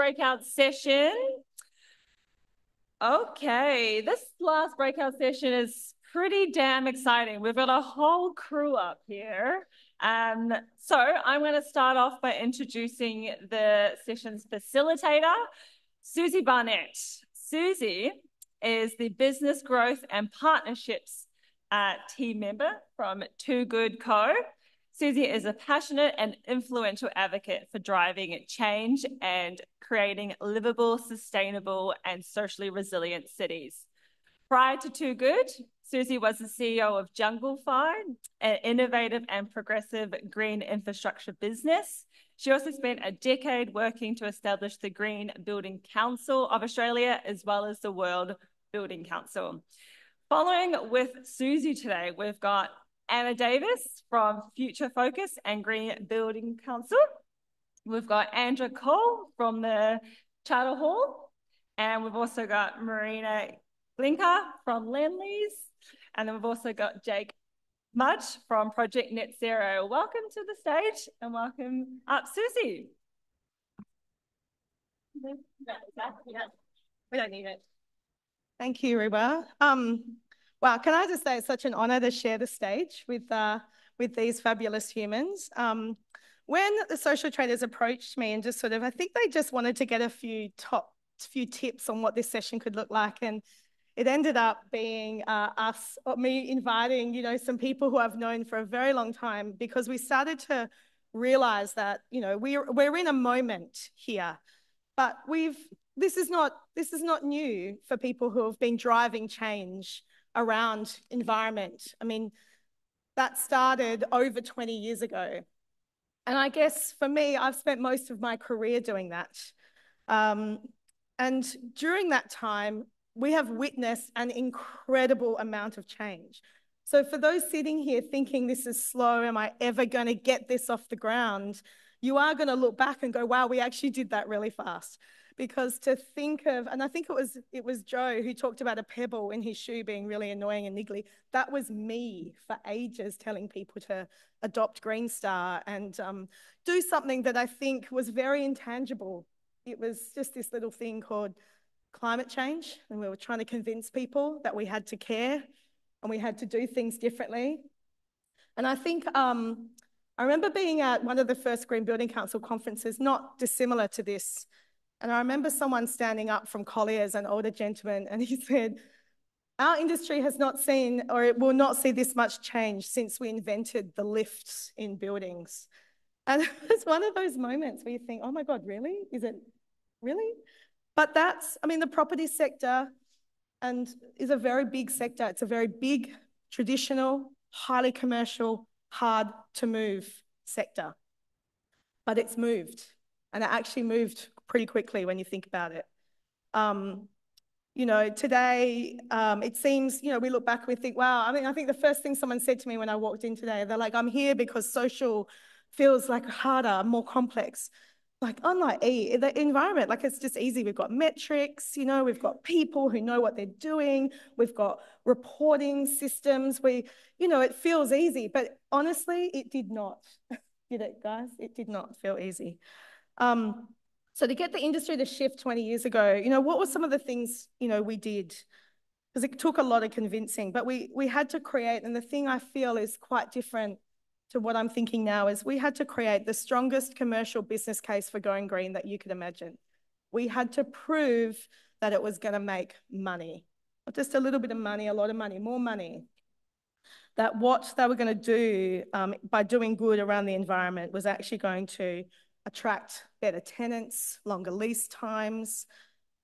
breakout session. Okay, this last breakout session is pretty damn exciting. We've got a whole crew up here. So I'm going to start off by introducing the session's facilitator, Suzie Barnett. Suzie is the Business Growth and Partnerships team member from Too Good Co. Suzie is a passionate and influential advocate for driving change and creating livable, sustainable, and socially resilient cities. Prior to Too Good, Suzie was the CEO of Junglefy, an innovative and progressive green infrastructure business. She also spent a decade working to establish the Green Building Council of Australia, as well as the World Building Council. Following with Suzie today, we've got Anna Davis from Future Focus and Green Building Council. We've got Andrew Cole from the Charter Hall. And we've also got Marianne from Lendlease. And then we've also got Jake Mudge from Project Net Zero. Welcome to the stage and welcome up, Suzie. We don't need it. Thank you, Reba. Wow, can I just say it's such an honor to share the stage with these fabulous humans. When the social traders approached me and just sort of, I think they just wanted to get a few tips on what this session could look like, and it ended up being me inviting, some people who I've known for a very long time, because we started to realize that, we're in a moment here, but this is not new for people who have been driving change around environment. I mean, that started over 20 years ago. And I guess for me, I've spent most of my career doing that. And during that time, we have witnessed an incredible amount of change. So for those sitting here thinking this is slow, am I ever going to get this off the ground? You are going to look back and go, wow, we actually did that really fast. Because to think of, and I think it was Joe who talked about a pebble in his shoe being really annoying and niggly. That was me for ages, telling people to adopt Green Star and do something that I think was very intangible. It was just this little thing called climate change, and we were trying to convince people that we had to care and we had to do things differently. And I think I remember being at one of the first Green Building Council conferences, not dissimilar to this. And I remember someone standing up from Collier's, an older gentleman, and he said, our industry has not seen, or it will not see this much change since we invented the lifts in buildings. And it's one of those moments where you think, oh my God, really? Is it really? But the property sector is a very big sector. It's a very big, traditional, highly commercial, hard to move sector. But it's moved, and it actually moved pretty quickly when you think about it. Today, it seems, we look back and we think, wow, I think the first thing someone said to me when I walked in today, they're like, I'm here because social feels like harder, more complex. Like, unlike the environment, like it's just easy. We've got metrics, we've got people who know what they're doing. We've got reporting systems. It feels easy, but honestly, it did not. Did it, guys? It did not feel easy. So to get the industry to shift 20 years ago, what were some of the things, we did? Because it took a lot of convincing, but we had to create, and the thing I feel is quite different to what I'm thinking now is we had to create the strongest commercial business case for going green that you could imagine. We had to prove that it was going to make money, not just a little bit of money, a lot of money, more money. That what they were going to do by doing good around the environment was actually going to attract better tenants, longer lease times.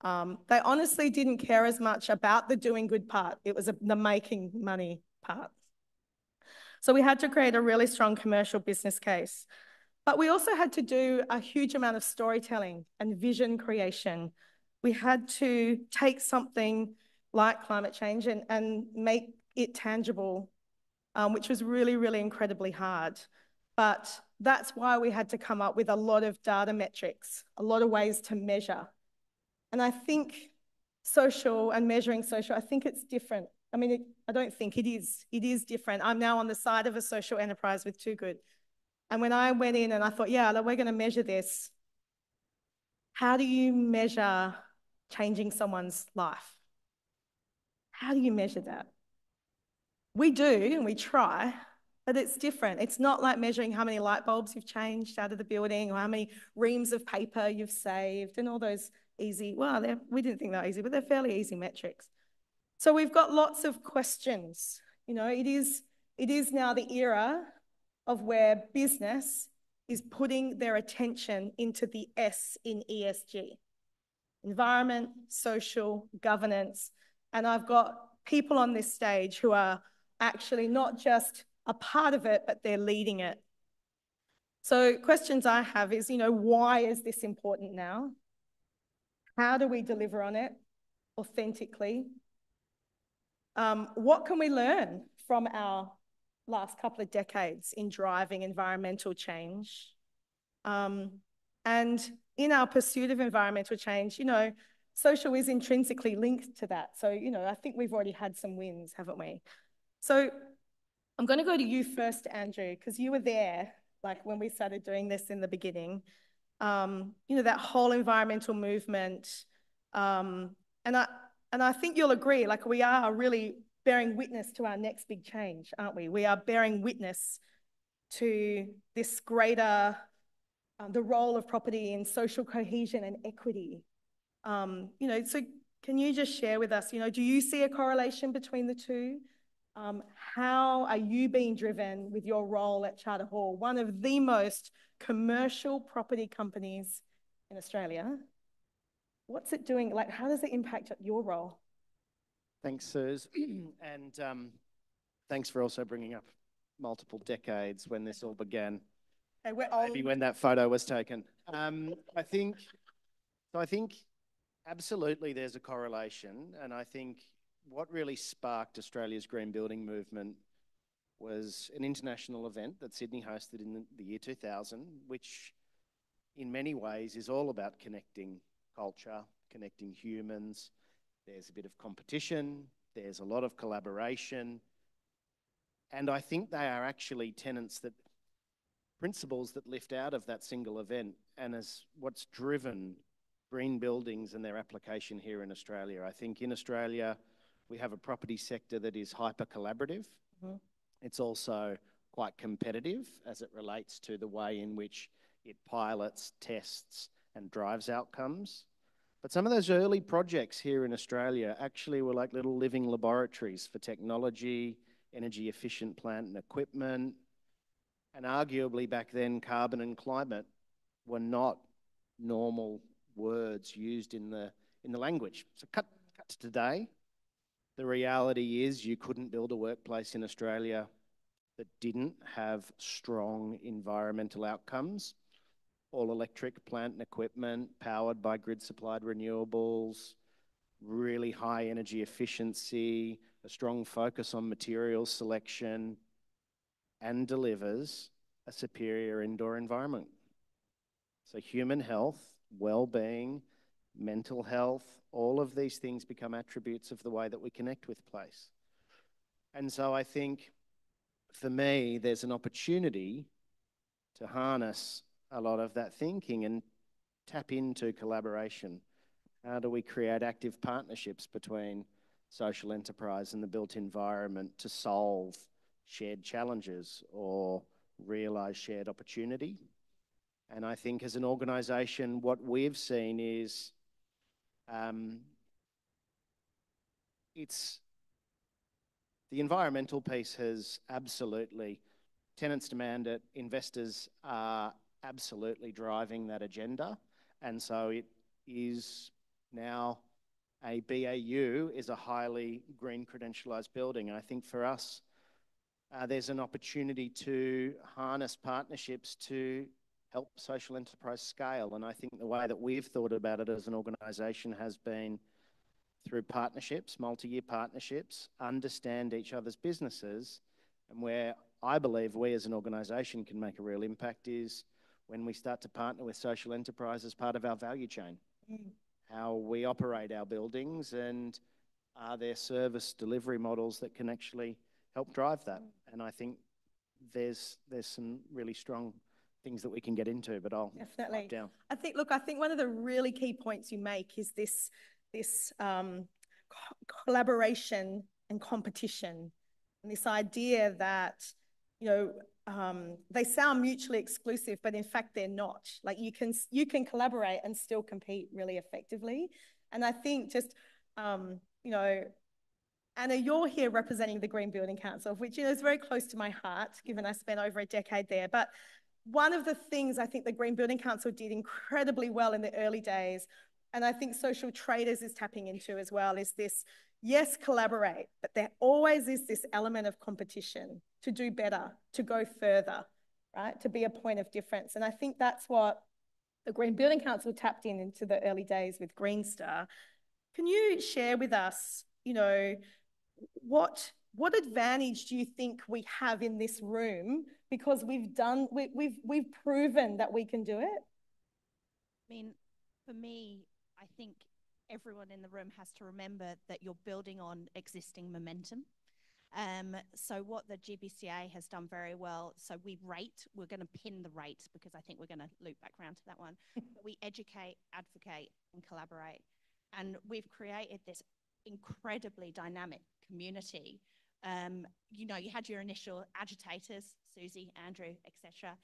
They honestly didn't care as much about the doing good part. It was the making money part. So we had to create a really strong commercial business case. But we also had to do a huge amount of storytelling and vision creation. We had to take something like climate change and make it tangible, which was really, really incredibly hard. But that's why we had to come up with a lot of data metrics, a lot of ways to measure. And I think social and measuring social, I think it's different. I don't think it is. It is different. I'm now on the side of a social enterprise with Too Good. And when I went in and I thought, yeah, we're going to measure this, how do you measure changing someone's life? How do you measure that? We do, and we try, but it's different. It's not like measuring how many light bulbs you've changed out of the building or how many reams of paper you've saved and all those easy, well, we didn't think they were easy, but they're fairly easy metrics. So we've got lots of questions. You know, it is now the era of where business is putting their attention into the S in ESG. Environment, social, governance. And I've got people on this stage who are actually not just a part of it, but they're leading it. So questions I have is, you know, why is this important now? How do we deliver on it authentically? What can we learn from our last couple of decades in driving environmental change? And in our pursuit of environmental change, you know, social is intrinsically linked to that. So, you know, I think we've already had some wins, haven't we? So I'm going to go to you first, Andrew, because you were there, like when we started doing this in the beginning. You know, that whole environmental movement. And I think you'll agree, like we are really bearing witness to our next big change, aren't we? We are bearing witness to this greater, the role of property in social cohesion and equity. You know, so can you just share with us, you know, do you see a correlation between the two? How are you being driven with your role at Charter Hall, one of the most commercial property companies in Australia? What's it doing? Like, how does it impact your role? Thanks, Suze. And thanks for also bringing up multiple decades when this all began. Hey, we're old. Maybe when that photo was taken. I think absolutely there's a correlation. And I think what really sparked Australia's green building movement was an international event that Sydney hosted in the year 2000, which in many ways is all about connecting culture, connecting humans. There's a bit of competition, there's a lot of collaboration. And I think they are actually principles that lift out of that single event and as what's driven green buildings and their application here in Australia. I think in Australia, we have a property sector that is hyper collaborative. Mm-hmm. It's also quite competitive as it relates to the way in which it pilots, tests, and drives outcomes. But some of those early projects here in Australia actually were like little living laboratories for technology, energy efficient plant and equipment. And arguably back then, carbon and climate were not normal words used in the language. So cut to today. The reality is you couldn't build a workplace in Australia that didn't have strong environmental outcomes. All electric plant and equipment, powered by grid-supplied renewables, really high energy efficiency, a strong focus on material selection, and delivers a superior indoor environment. So human health, well-being, mental health, all of these things become attributes of the way that we connect with place. And so I think, for me, there's an opportunity to harness a lot of that thinking and tap into collaboration. How do we create active partnerships between social enterprise and the built environment to solve shared challenges or realise shared opportunity? And I think as an organisation, what we've seen is the environmental piece has absolutely, tenants demand it, investors are absolutely driving that agenda. And so it is now a BAU is a highly green credentialised building. And I think for us, there's an opportunity to harness partnerships to help social enterprise scale. And I think the way that we've thought about it as an organisation has been through partnerships, multi-year partnerships, understand each other's businesses. And where I believe we as an organisation can make a real impact is when we start to partner with social enterprise as part of our value chain. How we operate our buildings and are there service delivery models that can actually help drive that. And I think there's some really strong things that we can get into, but I'll definitely down. I think one of the really key points you make is this collaboration and competition, and this idea that, you know, they sound mutually exclusive, but in fact they're not. Like you can collaborate and still compete really effectively. And I think just, you know, Anna, you're here representing the Green Building Council, which, you know, is very close to my heart, given I spent over a decade there. But one of the things I think the Green Building Council did incredibly well in the early days, and I think Social Traders is tapping into as well, is this, yes, collaborate, but there always is this element of competition to do better, to go further, right? To be a point of difference. And I think that's what the Green Building Council tapped into the early days with Green Star. Can you share with us, you know, what advantage do you think we have in this room because we've proven that we can do it? I mean, for me, I think everyone in the room has to remember that you're building on existing momentum. So what the GBCA has done very well, so we're going to pin the rate because I think we're going to loop back around to that one. We educate, advocate, and collaborate. And we've created this incredibly dynamic community. You know, you had your initial agitators, Suzie, Andrew, etc.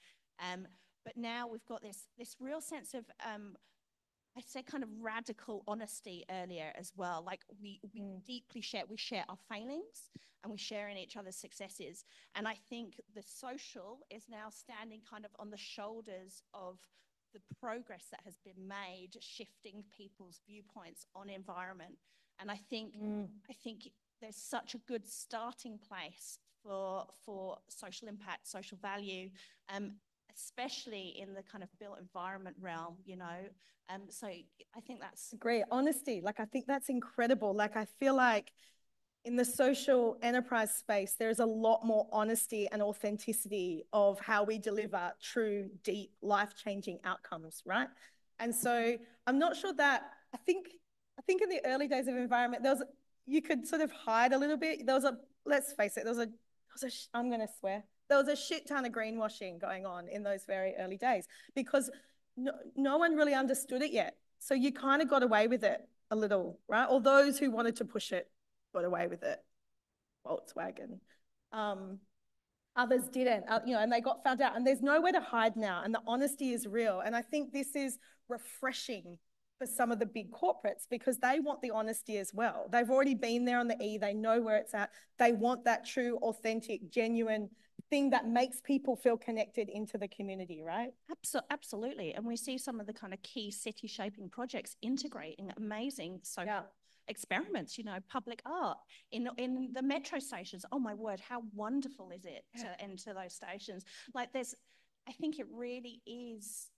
But now we've got this real sense of, I said kind of radical honesty earlier as well. Like we deeply share our failings and we share in each other's successes. And I think the social is now standing kind of on the shoulders of the progress that has been made, shifting people's viewpoints on environment. And I think there's such a good starting place for social impact, social value, especially in the kind of built environment realm, you know. So I think that's great. Honesty, like I think that's incredible. Like I feel like in the social enterprise space, there's a lot more honesty and authenticity of how we deliver true, deep, life-changing outcomes, right? And so I'm not sure that, I think in the early days of environment, you could sort of hide a little bit. Let's face it, I'm going to swear, there was a shit ton of greenwashing going on in those very early days because no one really understood it yet. So you kind of got away with it a little, right? Or those who wanted to push it got away with it. Volkswagen. Others didn't, you know, and they got found out. And there's nowhere to hide now. And the honesty is real. And I think this is refreshing for some of the big corporates because they want the honesty as well. They've already been there on the E. They know where it's at. They want that true, authentic, genuine thing that makes people feel connected into the community, right? Absolutely. And we see some of the kind of key city shaping projects integrating amazing social experiments, you know, public art in the metro stations. Oh my word, how wonderful is it to enter those stations? Like I think it really is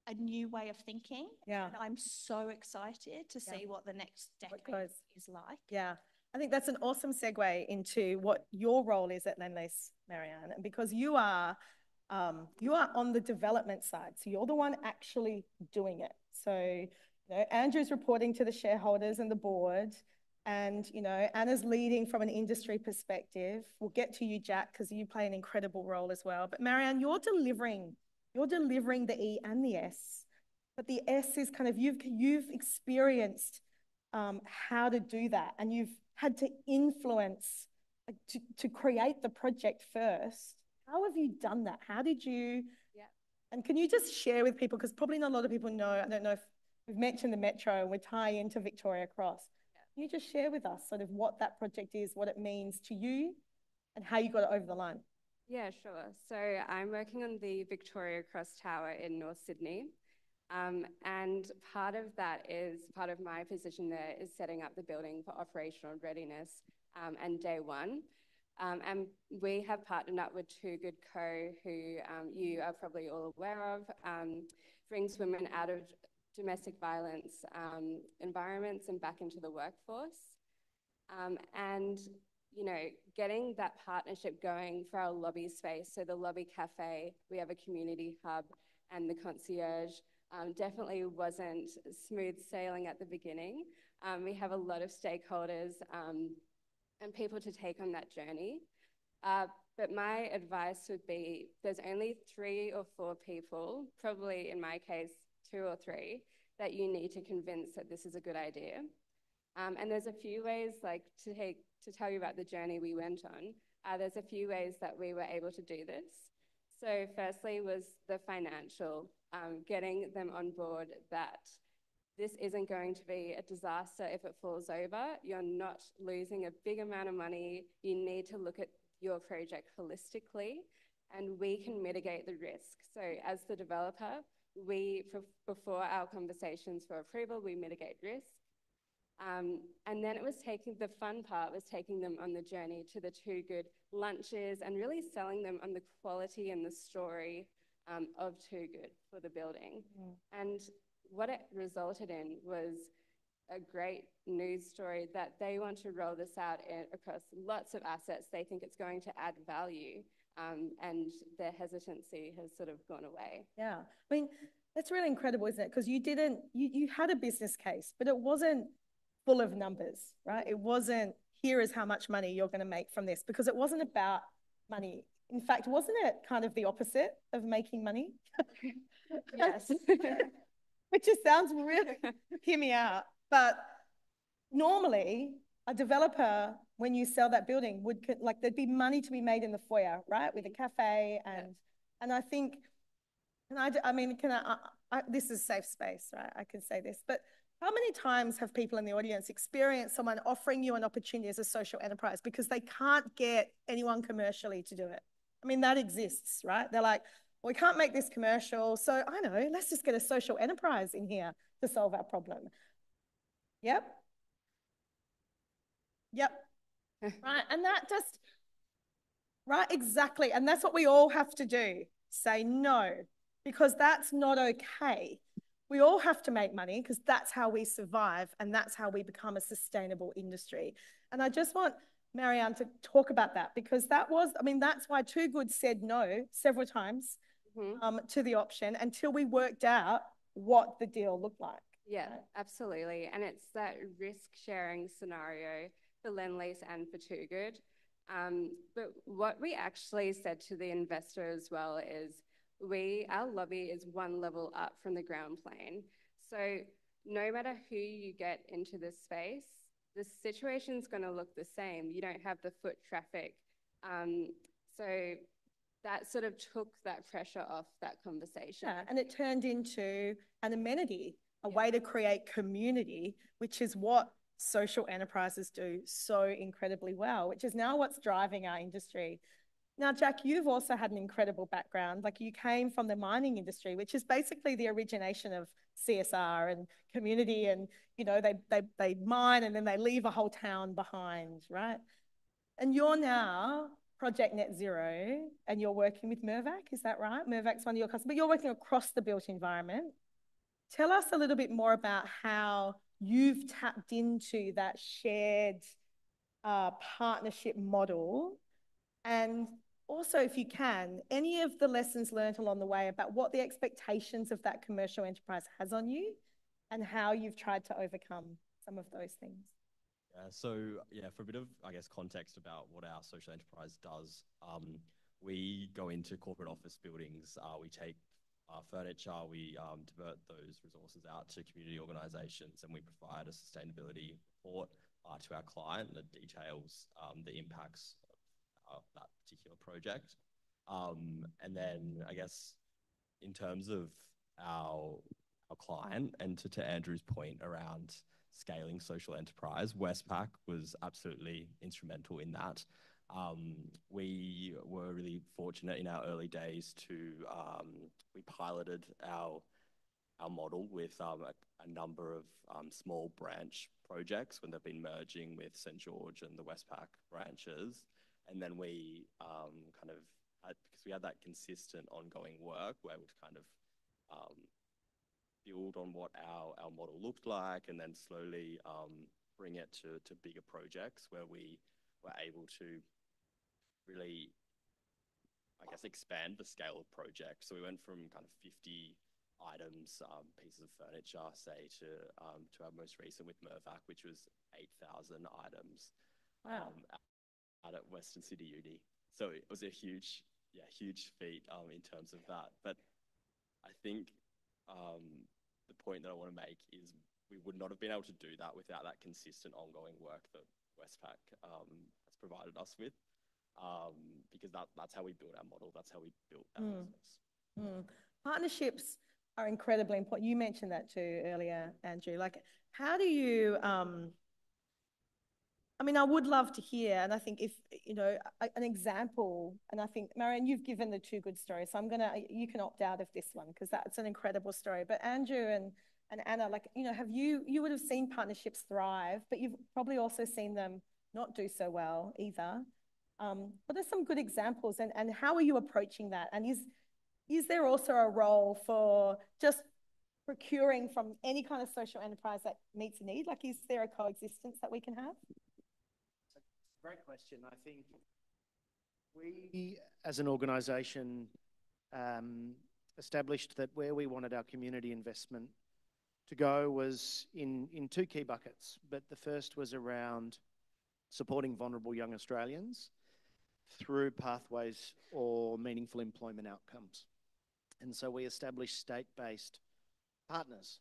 a new way of thinking. Yeah. And I'm so excited to see what the next decade is like. Yeah. I think that's an awesome segue into what your role is at Lendlease, Marianne, because you are on the development side. So you're the one actually doing it. So, you know, Andrew's reporting to the shareholders and the board, and, you know, Anna's leading from an industry perspective. We'll get to you, Jack, because you play an incredible role as well. But Marianne, you're delivering the E and the S. But the S is kind of, you've experienced how to do that, and you've had to influence to create the project first. How have you done that? How did you? Yeah. And can you just share with people, because probably not a lot of people know, I don't know if we've mentioned the Metro and we tie into Victoria Cross. Yeah. Can you just share with us sort of what that project is, what it means to you, and how you got it over the line? Yeah, sure. So I'm working on the Victoria Cross Tower in North Sydney. And part of my position there is setting up the building for operational readiness and day one. And we have partnered up with Too Good Co, who you are probably all aware of, brings women out of domestic violence environments and back into the workforce. And, you know, getting that partnership going for our lobby space, so the lobby cafe, we have a community hub, and the concierge, definitely wasn't smooth sailing at the beginning. We have a lot of stakeholders and people to take on that journey. But my advice would be there's only 3 or 4 people, probably in my case, 2 or 3, that you need to convince that this is a good idea. And there's a few ways, like to tell you about the journey we went on, there's a few ways that we were able to do this. So firstly was the financial, getting them on board that this isn't going to be a disaster if it falls over. You're not losing a big amount of money. You need to look at your project holistically, and we can mitigate the risk. So as the developer, before our conversations for approval, we mitigate risk. And then the fun part was taking them on the journey to the Too Good lunches and really selling them on the quality and the story of Too Good for the building. And what it resulted in was a great news story that they want to roll this out across lots of assets. They think it's going to add value, and their hesitancy has sort of gone away. Yeah, I mean, that's really incredible, isn't it? Because you had a business case, but it wasn't full of numbers, right? It wasn't, here is how much money you're going to make from this, because it wasn't about money. In fact, wasn't it kind of the opposite of making money? Yes. Which just sounds really, hear me out. But normally, a developer, when you sell that building, there'd be money to be made in the foyer, right? With a cafe and I think, I mean, this is safe space, right? I can say this, but how many times have people in the audience experienced someone offering you an opportunity as a social enterprise because they can't get anyone commercially to do it? I mean, that exists, right? They're like, well, we can't make this commercial, so I know, let's just get a social enterprise in here to solve our problem. Yep. Right, and that just, right, exactly. And that's what we all have to do, say no, because that's not okay. We all have to make money because that's how we survive and that's how we become a sustainable industry. And I just want Marianne to talk about that, because that's why Too Good said no several times to the option until we worked out what the deal looked like. Yeah, absolutely. And it's that risk sharing scenario for Lendlease and for Too Good. But what we actually said to the investor as well is our lobby is one level up from the ground plane. So no matter who you get into this space, the situation's going to look the same. You don't have the foot traffic. So that sort of took that pressure off that conversation. Yeah, and it turned into an amenity, a way to create community, which is what social enterprises do so incredibly well, which is now what's driving our industry. Now, Jack, you've also had an incredible background. Like, you came from the mining industry, which is basically the origination of CSR and community, and, you know, they mine and then they leave a whole town behind, right? And you're now Project Net Zero, and you're working with Mirvac, is that right? Mirvac's one of your customers, but you're working across the built environment. Tell us a little bit more about how you've tapped into that shared partnership model, and also, if you can, any of the lessons learned along the way about what the expectations of that commercial enterprise has on you and how you've tried to overcome some of those things. Yeah, for a bit of, I guess, context about what our social enterprise does, we go into corporate office buildings, we take furniture, we divert those resources out to community organisations, and we provide a sustainability report to our client that details the impacts of that particular project. And then, I guess, in terms of our client, and to Andrew's point around scaling social enterprise, Westpac was absolutely instrumental in that. We were really fortunate in our early days we piloted our model with a number of small branch projects when they've been merging with St. George and the Westpac branches. And then we because we had that consistent ongoing work, we're able to kind of build on what our model looked like, and then slowly bring it to bigger projects where we were able to really, I guess, expand the scale of projects. So we went from kind of 50 items, pieces of furniture, say, to our most recent with Mirvac, which was 8,000 items. Wow. Out at Western City Uni. So it was a huge feat in terms of that. But I think the point that I want to make is we would not have been able to do that without that consistent ongoing work that Westpac has provided us with, because that's how we build our model. That's how we built our business. Partnerships are incredibly important. You mentioned that too earlier, Andrew. Like, how do you, I mean, I would love to hear, and I think if, you know, an example, and I think, Marianne, you've given the two good stories, so you can opt out of this one because that's an incredible story. But Andrew and Anna, like, you know, you would have seen partnerships thrive, but you've probably also seen them not do so well either. But there's some good examples, and how are you approaching that? And is there also a role for just procuring from any kind of social enterprise that meets a need? Like, is there a coexistence that we can have? Great question. I think we, as an organisation, established that where we wanted our community investment to go was in two key buckets. But the first was around supporting vulnerable young Australians through pathways or meaningful employment outcomes. And so we established state-based partners.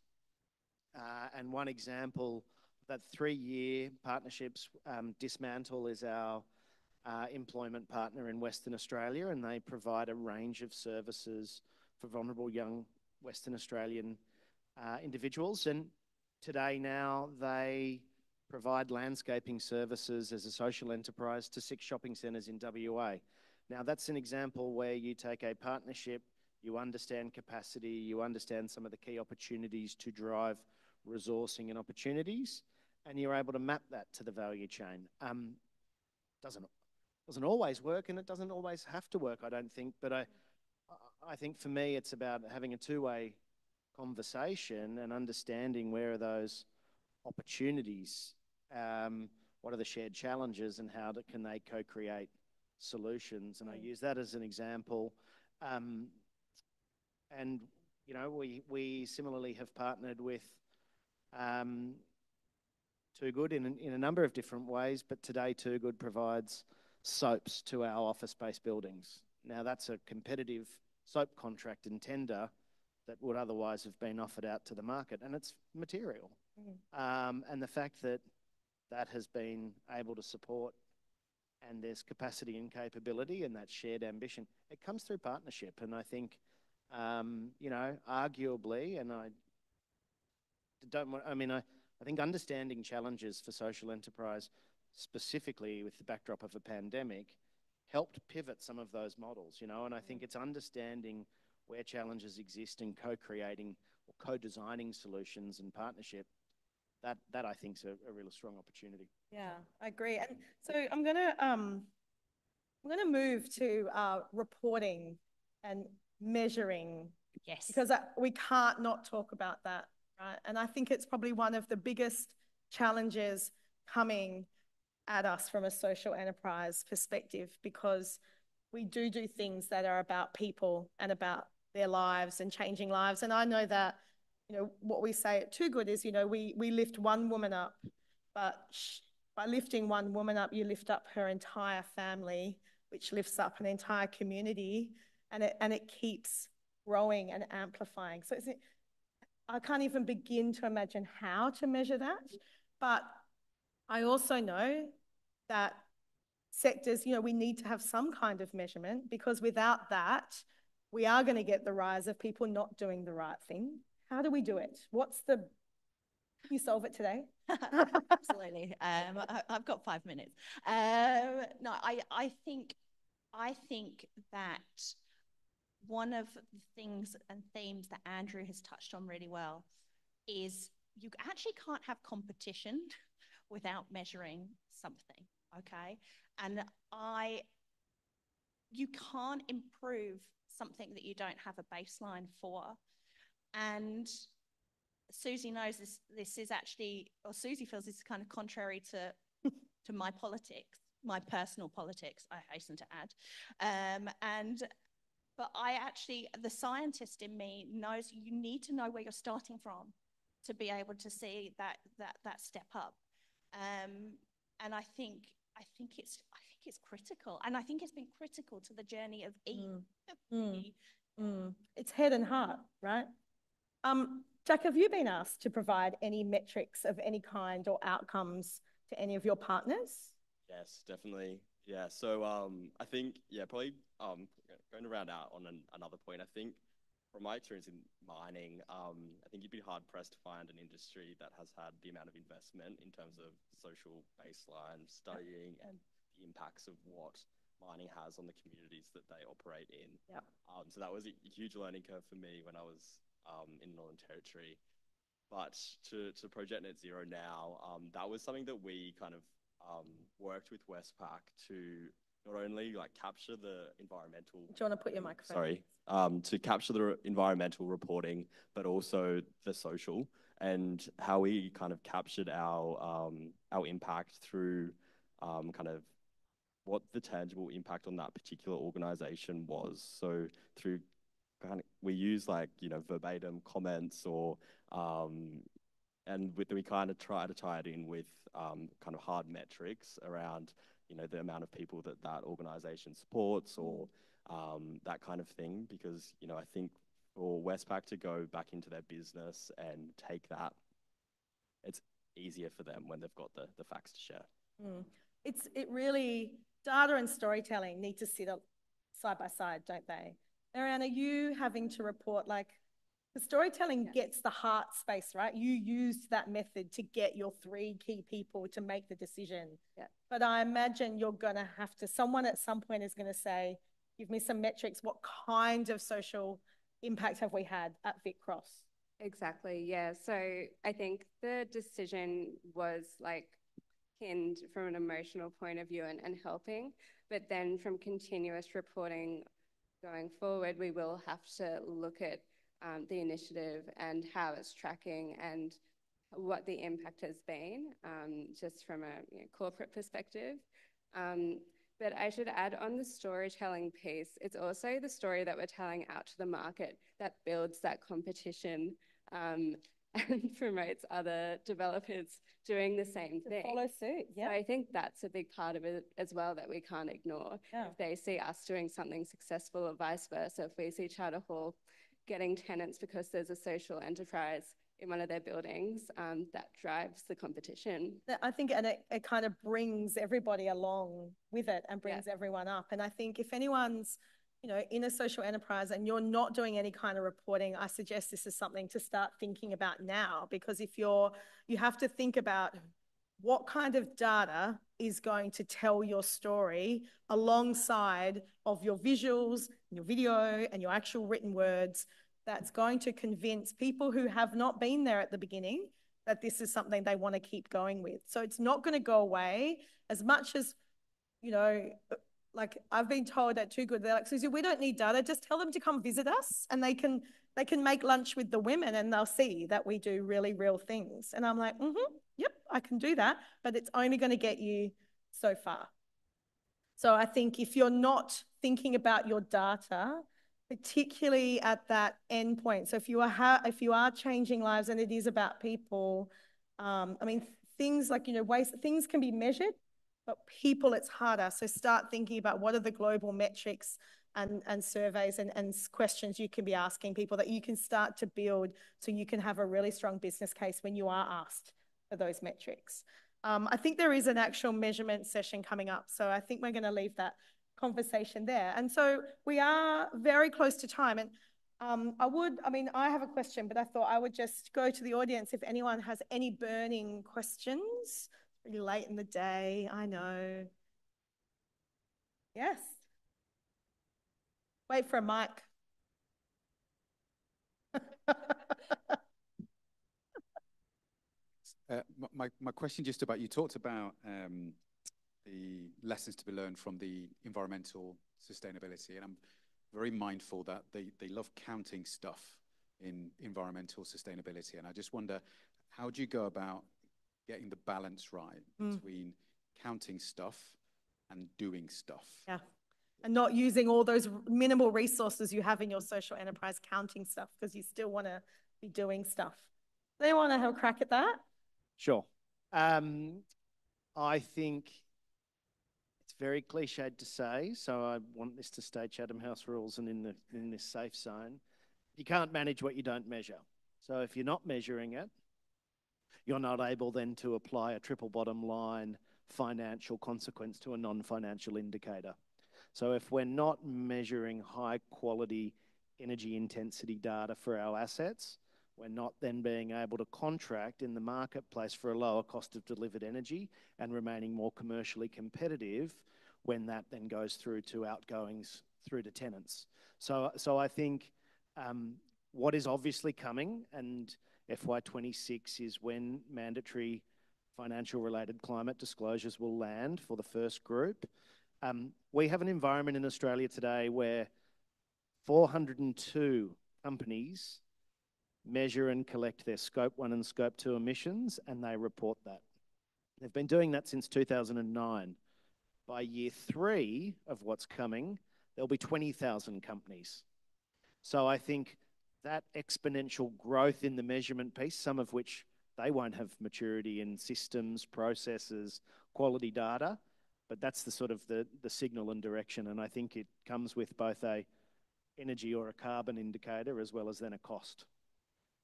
And one example, that 3-year partnerships, Dismantle is our employment partner in Western Australia, and they provide a range of services for vulnerable young Western Australian individuals. And today now they provide landscaping services as a social enterprise to 6 shopping centres in WA. Now that's an example where you take a partnership, you understand capacity, you understand some of the key opportunities to drive resourcing and opportunities, and you're able to map that to the value chain. Doesn't always work, and it doesn't always have to work, I don't think, but I think for me it's about having a two-way conversation and understanding where are those opportunities, what are the shared challenges, and how can they co-create solutions. And I use that as an example. And you know, we similarly have partnered with Too Good in a number of different ways, but today Too Good provides soaps to our office-based buildings. Now that's a competitive soap contract and tender that would otherwise have been offered out to the market, and it's material. And the fact that that has been able to support, and there's capacity and capability and that shared ambition, it comes through partnership. And I think, you know, arguably, and I think understanding challenges for social enterprise, specifically with the backdrop of a pandemic, helped pivot some of those models, you know, and I think it's understanding where challenges exist and co-creating or co-designing solutions and partnership. That I think is a really strong opportunity. Yeah, I agree. And so I'm gonna move to reporting and measuring. Yes. Because we can't not talk about that, right? And I think it's probably one of the biggest challenges coming at us from a social enterprise perspective, because we do things that are about people and about their lives and changing lives. And I know that, you know, what we say at Too Good is, you know, we lift one woman up, but by lifting one woman up, you lift up her entire family, which lifts up an entire community, and it keeps growing and amplifying. So I can't even begin to imagine how to measure that. But I also know that sectors, you know, we need to have some kind of measurement, because without that, we are going to get the rise of people not doing the right thing. How do we do it? Can you solve it today? Absolutely. I've got 5 minutes. No, I think that one of the things and themes that Andrew has touched on really well is you actually can't have competition without measuring something, okay? And you can't improve something that you don't have a baseline for. And Suzie knows this is actually, or Suzie feels this is kind of contrary to my politics, my personal politics, I hasten to add. But the scientist in me knows you need to know where you're starting from to be able to see that step up. And I think it's critical. And I think it's been critical to the journey of E. It's head and heart, right? Jack, have you been asked to provide any metrics of any kind or outcomes to any of your partners? Yes, definitely. Yeah, so I think, probably going to round out on another point, I think from my experience in mining, I think you'd be hard-pressed to find an industry that has had the amount of investment in terms of social baseline studying and the impacts of what mining has on the communities that they operate in. So that was a huge learning curve for me when I was in Northern Territory. But to Project Net Zero now, that was something that we kind of worked with Westpac to not only like capture the environmental. Do you want to put your microphone? Sorry, to capture the environmental reporting, but also the social, and how we kind of captured our impact through kind of what the tangible impact on that particular organization was. So through we use like, verbatim comments or and we kind of try to tie it in with kind of hard metrics around, the amount of people that organization supports or that kind of thing. Because, I think for Westpac to go back into their business and take that, it's easier for them when they've got the facts to share. It really, data and storytelling need to sit up side by side, don't they? Marianne, are you having to report, like, the storytelling gets the heart space, right? You used that method to get your 3 key people to make the decision. But I imagine you're going to have to, someone at some point is going to say, give me some metrics. What kind of social impact have we had at Vic Cross? Exactly, yeah. So I think the decision was like pinned from an emotional point of view and helping, but then from continuous reporting going forward, we will have to look at the initiative and how it's tracking and what the impact has been, just from a corporate perspective. But I should add on the storytelling piece, it's also the story that we're telling out to the market that builds that competition and promotes other developers doing the same thing. Follow suit, So I think that's a big part of it as well that we can't ignore. If they see us doing something successful or vice versa, if we see Charter Hall getting tenants because there's a social enterprise in one of their buildings, that drives the competition. I think, and it kind of brings everybody along with it and brings everyone up. And I think if anyone's, in a social enterprise and you're not doing any kind of reporting, I suggest this is something to start thinking about now, because if you have to think about what kind of data is going to tell your story alongside of your visuals, your video, and your actual written words, that's going to convince people who have not been there at the beginning that this is something they want to keep going with. So it's not going to go away as much as, like I've been told at Too Good, they're like, Suzie, we don't need data. Just tell them to come visit us and they can make lunch with the women and they'll see that we do really real things. And I'm like, yep, I can do that, but it's only going to get you so far. So I think if you're not thinking about your data, particularly at that end point, so if you are changing lives and it is about people, things like, things can be measured, but people, it's harder. So start thinking about what are the global metrics and surveys and questions you can be asking people that you can start to build so you can have a really strong business case when you are asked for those metrics. I think there is an actual measurement session coming up, so I think we're going to leave that conversation there. And so we are very close to time. And I have a question, but I thought I would just go to the audience if anyone has any burning questions. It's pretty late in the day, I know. Yes. Wait for a mic. My question just about, you talked about the lessons to be learned from the environmental sustainability, and I'm very mindful that they love counting stuff in environmental sustainability, and I just wonder, how do you go about getting the balance right between counting stuff and doing stuff? Yeah, and not using all those minimal resources you have in your social enterprise counting stuff, because you still want to be doing stuff. They want to have a crack at that? Sure. I think it's it's very cliched to say, so I want this to stay Chatham House rules and in this safe zone. You can't manage what you don't measure. So if you're not measuring it, you're not able then to apply a triple bottom line financial consequence to a non-financial indicator. So if we're not measuring high quality energy intensity data for our assets, we're not then being able to contract in the marketplace for a lower cost of delivered energy and remaining more commercially competitive when that then goes through to outgoings through to tenants. So I think what is obviously coming, and FY26 is when mandatory financial related climate disclosures will land for the first group. We have an environment in Australia today where 402 companies measure and collect their Scope 1 and Scope 2 emissions, and they report that. They've been doing that since 2009. By year 3 of what's coming, there'll be 20,000 companies. So I think that exponential growth in the measurement piece, some of which they won't have maturity in systems, processes, quality data, but that's the sort of the signal and direction. And I think it comes with both a energy or a carbon indicator as well as then a cost.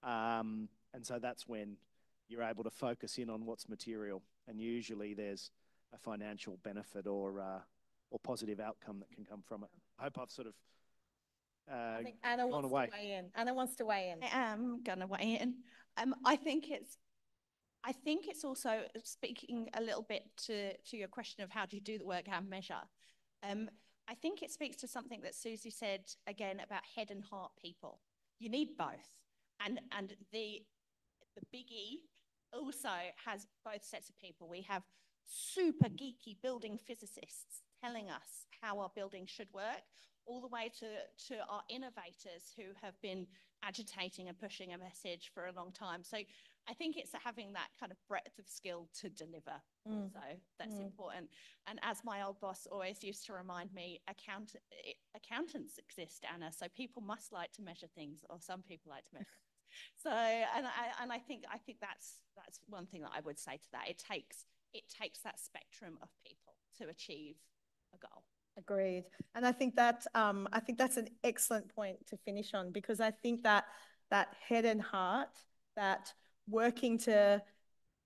And so that's when you're able to focus in on what's material. And usually there's a financial benefit or positive outcome that can come from it. I hope I've sort of I think Anna wants to weigh in. Anna wants to weigh in. I am going to weigh in. I think it's also speaking a little bit to your question of how do you do the work, how measure. I think it speaks to something that Suzie said again about head and heart people. You need both, and the biggie also has both sets of people. We have super geeky building physicists telling us how our buildings should work, all the way to our innovators who have been agitating and pushing a message for a long time. So I think it's having that kind of breadth of skill to deliver. So that's important. And as my old boss always used to remind me, accountants exist, Anna. So people must like to measure things, or some people like to measure things. So I think that's one thing that I would say to that. It takes that spectrum of people to achieve a goal. Agreed. And I think that's an excellent point to finish on, because I think that head and heart, that working to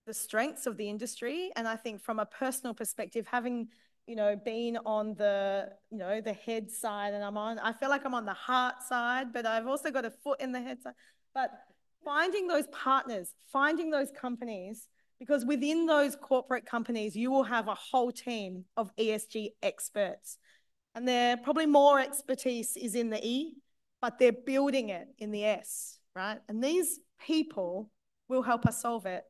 the strengths of the industry, and I think from a personal perspective, having been on the head side, and I feel like I'm on the heart side, but I've also got a foot in the head side. But finding those partners, finding those companies, because within those corporate companies, you will have a whole team of ESG experts. And they're probably more expertise is in the E, but they're building it in the S, right? And these people will help us solve it,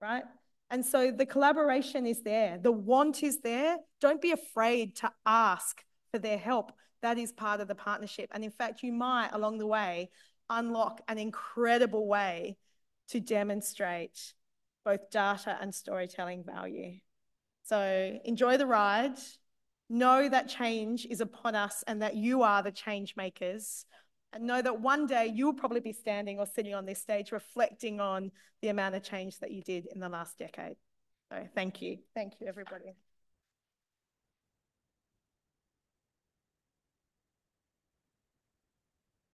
right? And so the collaboration is there. The want is there. Don't be afraid to ask for their help. That is part of the partnership. And in fact, you might, along the way, unlock an incredible way to demonstrate both data and storytelling value. So enjoy the ride. Know that change is upon us and that you are the change makers. And know that one day you'll probably be standing or sitting on this stage reflecting on the amount of change that you did in the last decade. So thank you. Thank you, everybody.